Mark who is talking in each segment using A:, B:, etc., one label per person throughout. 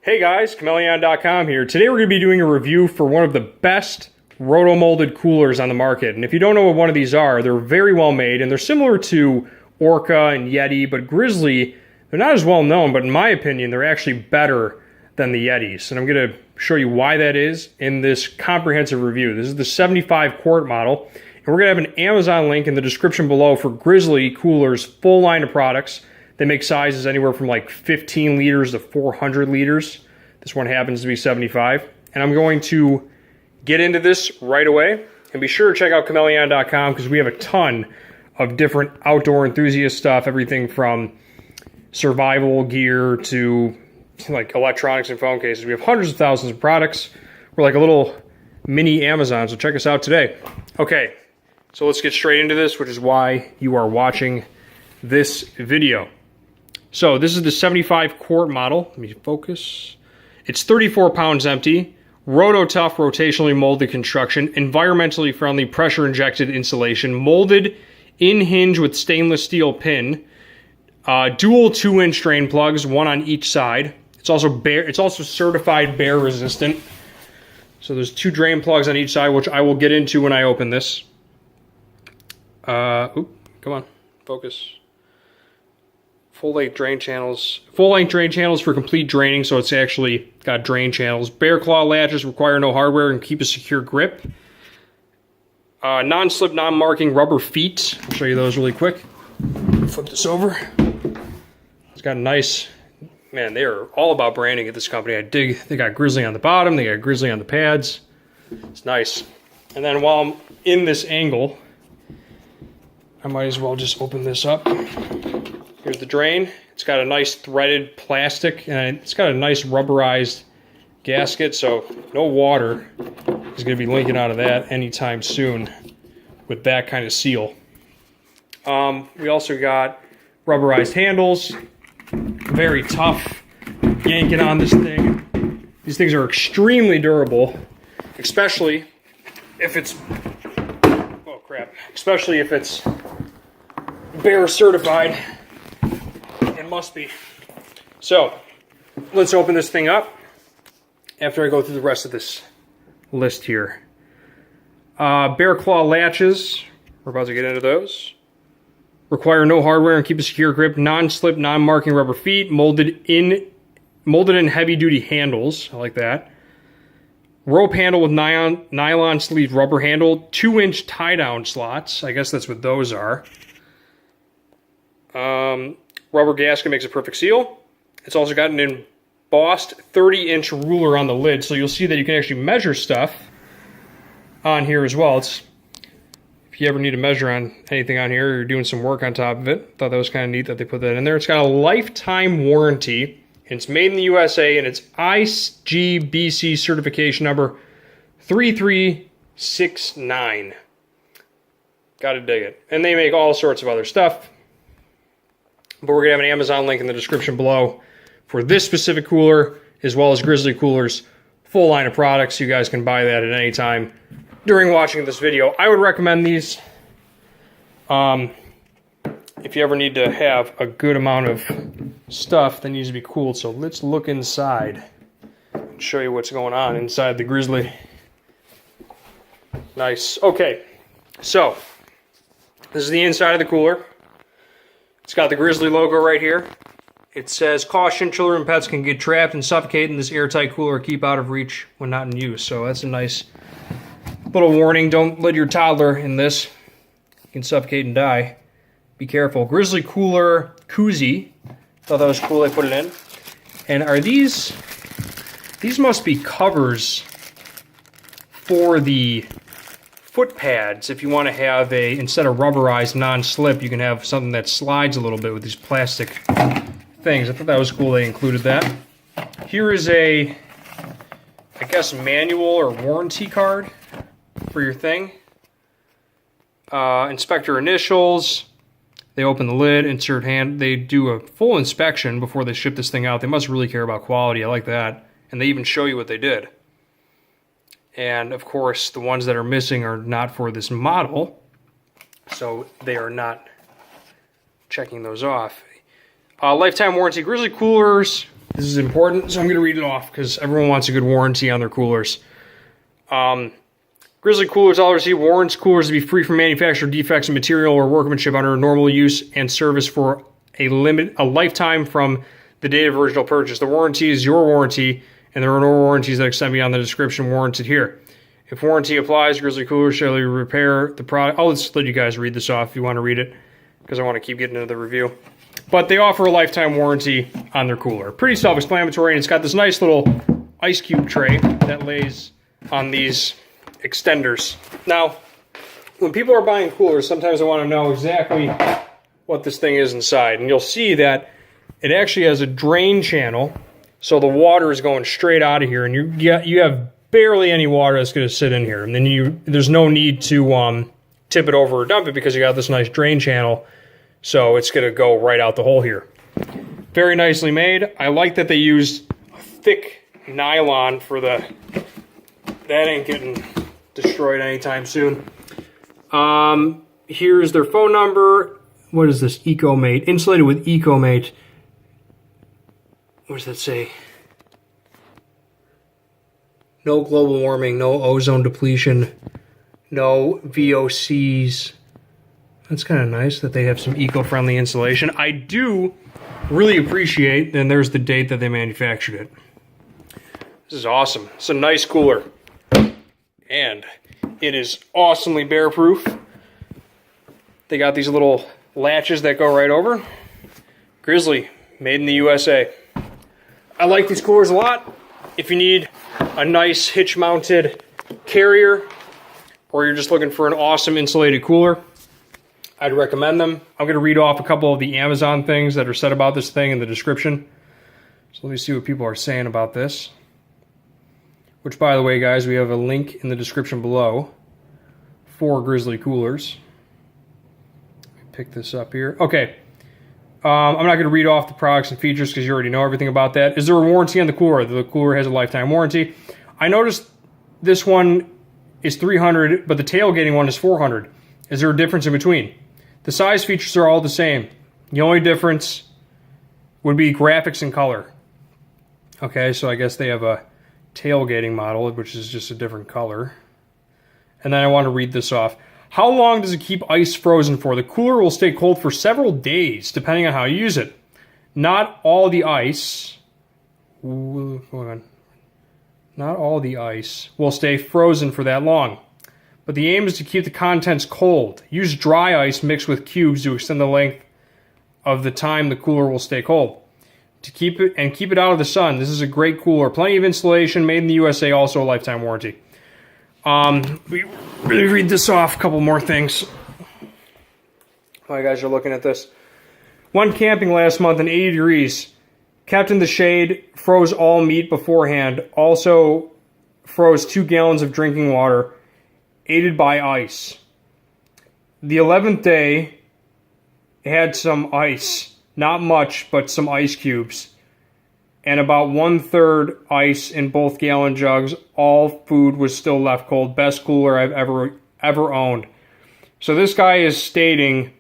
A: Hey guys, Chmelaeon.com here. Today we're going to be doing a review for one of the best roto-molded coolers on the market. And if you don't know what one of these are, they're very well made and they're similar to Orca and Yeti, but Grizzly, they're not as well known, but in my opinion, they're actually better than the Yetis. And I'm going to show you why that is in this comprehensive review. This is the 75 quart model. And we're going to have an Amazon link in the description below for Grizzly coolers, full line of products. They make sizes anywhere from like 15 liters to 400 liters. This one happens to be 75. And I'm going to get into this right away. And be sure to check out Chmelaeon.com because we have a ton of different outdoor enthusiast stuff. Everything from survival gear to like electronics and phone cases. We have hundreds of thousands of products. We're like a little mini Amazon, so check us out today. Okay, so let's get straight into this, which is why you are watching this video. So this is the 75 quart model. Let me focus. It's 34 pounds empty, roto-tough, rotationally molded construction, environmentally friendly, pressure-injected insulation, molded in hinge with stainless steel pin, dual 2-inch drain plugs, one on each side. It's also certified bear resistant. So there's 2 drain plugs on each side, which I will get into when I open this. Come on, focus. Full-length drain channels for complete draining, so it's actually got drain channels. Bear claw latches require no hardware and keep a secure grip. Non-slip, non-marking rubber feet. I'll show you those really quick. Flip this over. It's got a nice, man, they are all about branding at this company. I dig. They got Grizzly on the bottom. They got Grizzly on the pads. It's nice. And then while I'm in this angle, I might as well just open this up. Here's the drain. It's got a nice threaded plastic and it's got a nice rubberized gasket, so no water is going to be leaking out of that anytime soon with that kind of seal. We also got rubberized handles, very tough yanking on this thing. These things are extremely durable, especially if it's, oh crap, especially if it's bear certified. It must be. So let's open this thing up after I go through the rest of this list here. Bear claw latches, we're about to get into those. Require no hardware and keep a secure grip. Non-slip, non-marking rubber feet, molded in heavy-duty handles. I like that. Rope handle with nylon sleeve rubber handle. 2-inch tie-down slots. I guess that's what those are. Rubber gasket makes a perfect seal. It's also got an embossed 30-inch ruler on the lid, so you'll see that you can actually measure stuff on here as well. If you ever need to measure on anything on here, or you're doing some work on top of it. Thought that was kind of neat that they put that in there. It's got a lifetime warranty. It's made in the USA, and it's IGBC certification number 3369. Gotta dig it. And they make all sorts of other stuff. But we're going to have an Amazon link in the description below for this specific cooler, as well as Grizzly coolers. Full line of products. You guys can buy that at any time during watching this video. I would recommend these if you ever need to have a good amount of stuff that needs to be cooled. So let's look inside and show you what's going on inside the Grizzly. Nice. Okay, so this is the inside of the cooler. It's got the Grizzly logo right here. It says, caution, children and pets can get trapped and suffocate in this airtight cooler. Keep out of reach when not in use. So that's a nice little warning. Don't let your toddler in this. You can suffocate and die. Be careful. Grizzly cooler koozie. Thought that was cool they put it in. And are these must be covers for the foot pads. If you want to have instead of rubberized non-slip, you can have something that slides a little bit with these plastic things. I thought that was cool they included that. Here is I guess manual or warranty card for your thing. Inspector initials. They open the lid, insert hand. They do a full inspection before they ship this thing out. They must really care about quality. I like that. And they even show you what they did. And of course, the ones that are missing are not for this model, so they are not checking those off. Lifetime warranty. Grizzly coolers This is important, so I'm going to read it off because everyone wants a good warranty on their coolers. Grizzly coolers all receive warrants coolers to be free from manufacturer defects in material or workmanship under normal use and service for a lifetime from the date of original purchase. The warranty is your warranty, and there are no warranties that extend beyond the description warranted here. If warranty applies, Grizzly coolers shall repair the product. I'll just let you guys read this off if you want to read it, because I want to keep getting into the review. But they offer a lifetime warranty on their cooler. Pretty self-explanatory, and it's got this nice little ice cube tray that lays on these extenders. Now, when people are buying coolers, sometimes I want to know exactly what this thing is inside. And you'll see that it actually has a drain channel, so the water is going straight out of here, and you have barely any water that's going to sit in here. And then there's no need to tip it over or dump it because you got this nice drain channel, so it's going to go right out the hole here. Very nicely made. I like that they used thick nylon for that ain't getting destroyed anytime soon. Here's their phone number. What is this? EcoMate. Insulated with EcoMate. What does that say? No global warming, no ozone depletion, no VOCs. That's kind of nice that they have some eco-friendly insulation. I do really appreciate, and there's the date that they manufactured it. This is awesome. It's a nice cooler. And it is awesomely bear-proof. They got these little latches that go right over. Grizzly, made in the USA. I like these coolers a lot. If you need a nice hitch-mounted carrier, or you're just looking for an awesome insulated cooler, I'd recommend them. I'm going to read off a couple of the Amazon things that are said about this thing in the description. So let me see what people are saying about this. Which, by the way, guys, we have a link in the description below for Grizzly coolers. Let me pick this up here. Okay. I'm not going to read off the products and features because you already know everything about that. Is there a warranty on the cooler? The cooler has a lifetime warranty. I noticed this one is $300, but the tailgating one is $400. Is there a difference in between? The size features are all the same. The only difference would be graphics and color. Okay, so I guess they have a tailgating model, which is just a different color. And then I want to read this off. How long does it keep ice frozen for? The cooler will stay cold for several days, depending on how you use it. Not all the ice... Hold on. Not all the ice will stay frozen for that long. But the aim is to keep the contents cold. Use dry ice mixed with cubes to extend the length of the time the cooler will stay cold. To keep it out of the sun. This is a great cooler. Plenty of insulation, made in the USA, also a lifetime warranty. Let me read this off, a couple more things. While you guys are looking at this. Went camping last month in 80 degrees. Kept in the shade, froze all meat beforehand. Also froze 2 gallons of drinking water, aided by ice. The 11th day had some ice. Not much, but some ice cubes. And about 1/3 ice in both gallon jugs. All food was still left cold. Best cooler I've ever owned. So this guy is stating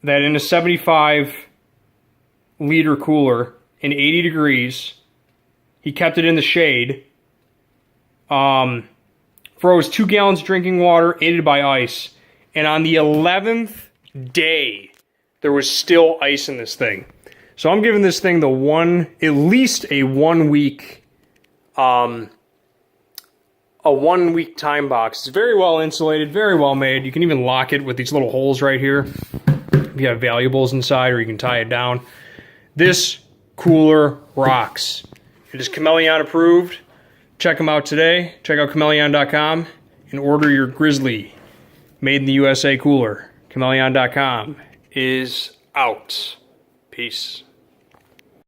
A: that in a 75-liter cooler in 80 degrees, he kept it in the shade, froze 2 gallons of drinking water, aided by ice, and on the 11th day, there was still ice in this thing. So I'm giving this thing at least a 1 week, a 1 week time box. It's very well insulated, very well made. You can even lock it with these little holes right here if you have valuables inside, or you can tie it down. This cooler rocks. It is Chmelaeon approved. Check them out today. Check out kindleunlimtied.com and order your Grizzly made in the USA cooler. Chmelaeon.com is out. Peace.